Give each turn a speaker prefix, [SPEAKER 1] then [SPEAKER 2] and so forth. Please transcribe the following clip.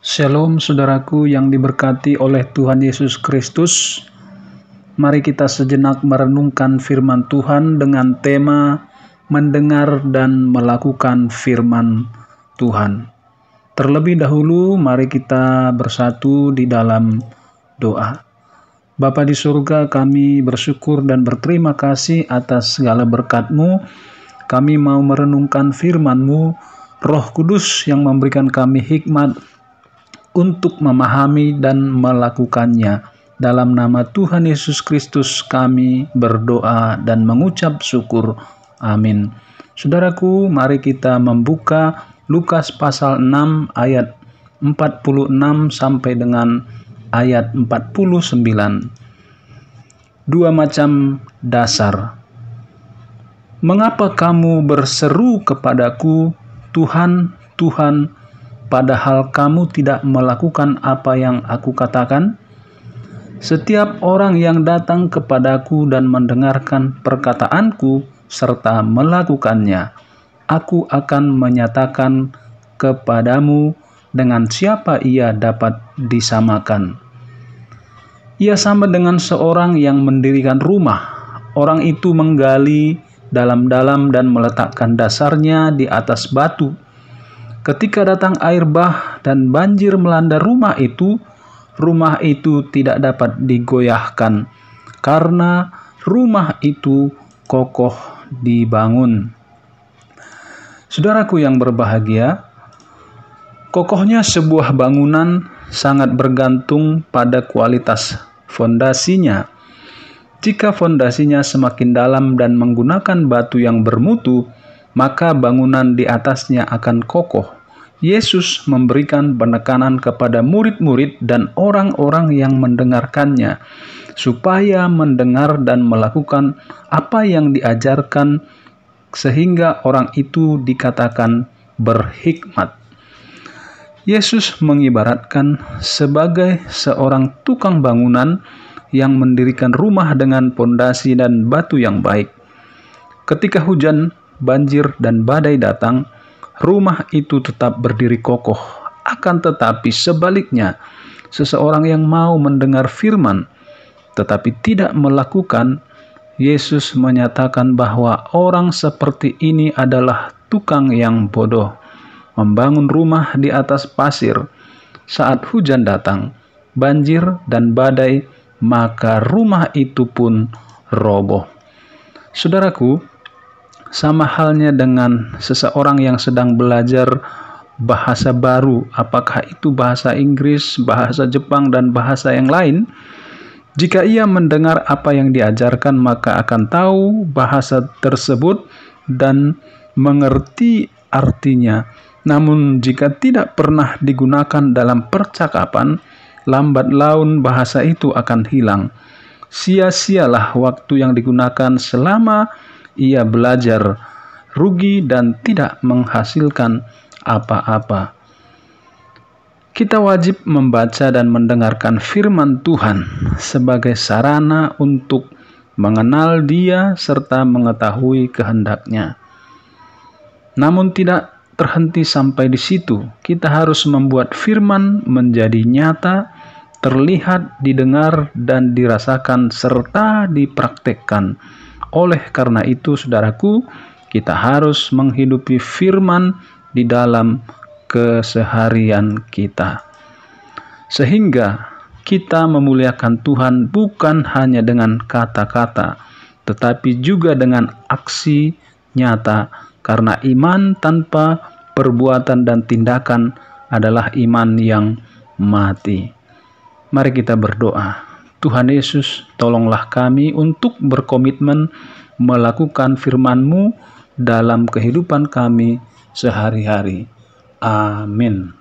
[SPEAKER 1] Shalom saudaraku yang diberkati oleh Tuhan Yesus Kristus. Mari kita sejenak merenungkan firman Tuhan dengan tema mendengar dan melakukan firman Tuhan. Terlebih dahulu mari kita bersatu di dalam doa. Bapa di surga, kami bersyukur dan berterima kasih atas segala berkat-Mu. Kami mau merenungkan firman-Mu, Roh Kudus yang memberikan kami hikmat untuk memahami dan melakukannya. Dalam nama Tuhan Yesus Kristus kami berdoa dan mengucap syukur. Amin. Saudaraku, mari kita membuka Lukas pasal 6 ayat 46 sampai dengan ayat 49. Dua macam dasar. Mengapa kamu berseru kepadaku, Tuhan, Tuhan, padahal kamu tidak melakukan apa yang aku katakan? Setiap orang yang datang kepadaku dan mendengarkan perkataanku serta melakukannya, aku akan menyatakan kepadamu dengan siapa ia dapat disamakan. Ia sama dengan seorang yang mendirikan rumah. Orang itu menggali dalam-dalam dan meletakkan dasarnya di atas batu. Ketika datang air bah dan banjir melanda rumah itu tidak dapat digoyahkan, karena rumah itu kokoh dibangun. Saudaraku yang berbahagia, kokohnya sebuah bangunan sangat bergantung pada kualitas fondasinya. Jika fondasinya semakin dalam dan menggunakan batu yang bermutu, maka bangunan di atasnya akan kokoh. Yesus memberikan penekanan kepada murid-murid dan orang-orang yang mendengarkannya, supaya mendengar dan melakukan apa yang diajarkan, sehingga orang itu dikatakan berhikmat. Yesus mengibaratkan sebagai seorang tukang bangunan yang mendirikan rumah dengan pondasi dan batu yang baik. Ketika hujan, banjir, dan badai datang, rumah itu tetap berdiri kokoh. Akan tetapi sebaliknya, seseorang yang mau mendengar firman tetapi tidak melakukan, Yesus menyatakan bahwa orang seperti ini adalah tukang yang bodoh, membangun rumah di atas pasir. Saat hujan datang, banjir dan badai, maka rumah itu pun roboh. Saudaraku, sama halnya dengan seseorang yang sedang belajar bahasa baru, apakah itu bahasa Inggris, bahasa Jepang, dan bahasa yang lain. Jika ia mendengar apa yang diajarkan, maka akan tahu bahasa tersebut dan mengerti artinya. Namun jika tidak pernah digunakan dalam percakapan, lambat laun bahasa itu akan hilang. Sia-sialah waktu yang digunakan selama ia belajar, rugi dan tidak menghasilkan apa-apa. Kita wajib membaca dan mendengarkan firman Tuhan sebagai sarana untuk mengenal Dia serta mengetahui kehendak-Nya. Namun tidak terhenti sampai di situ. Kita harus membuat firman menjadi nyata, terlihat, didengar, dan dirasakan serta dipraktekkan. Oleh karena itu, saudaraku, kita harus menghidupi firman di dalam keseharian kita, sehingga kita memuliakan Tuhan bukan hanya dengan kata-kata, tetapi juga dengan aksi nyata, karena iman tanpa perbuatan dan tindakan adalah iman yang mati. Mari kita berdoa. Tuhan Yesus, tolonglah kami untuk berkomitmen melakukan firman-Mu dalam kehidupan kami sehari-hari. Amin.